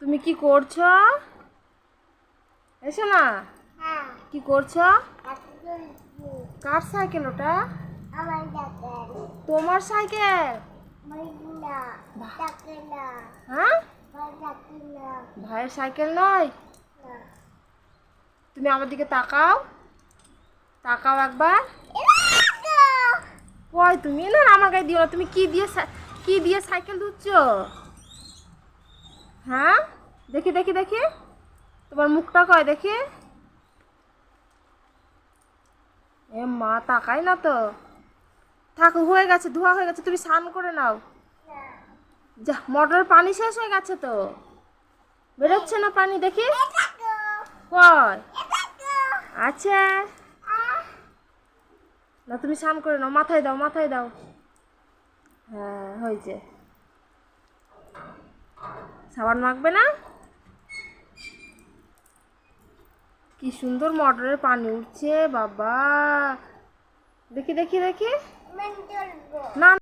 তুমি কি করছো? এসো না। কি করছো? কার সাইকেল ওটা? তোমার সাইকেল? হ্যাঁ, ভাইয়ের সাইকেল নয়। তুমি আমার দিকে তাকাও, তাকাও একবার। কই তুমি? না আমার গায়ে দিও না। তুমি কি দিয়ে সাইকেল ধুচ্ছো? হ্যাঁ, দেখি দেখি দেখি তোমার মুখটা কয় দেখি। এ মা, তাকাই না তো। থাকো, হয়ে গেছে, ধোয়া হয়ে গেছে, তুমি স্নান করে নাও। যা, মোটরের পানি শেষ হয়ে গেছে তো, বেরোচ্ছে না পানি দেখি। কয়? আচ্ছা, না তুমি স্নান করে নাও, মাথায় দাও, মাথায় দাও। হ্যাঁ, হয়েছে। সাবান মাখবে না? কি সুন্দর মোটরের পানি উঠছে বাবা। দেখি দেখি দেখি। না।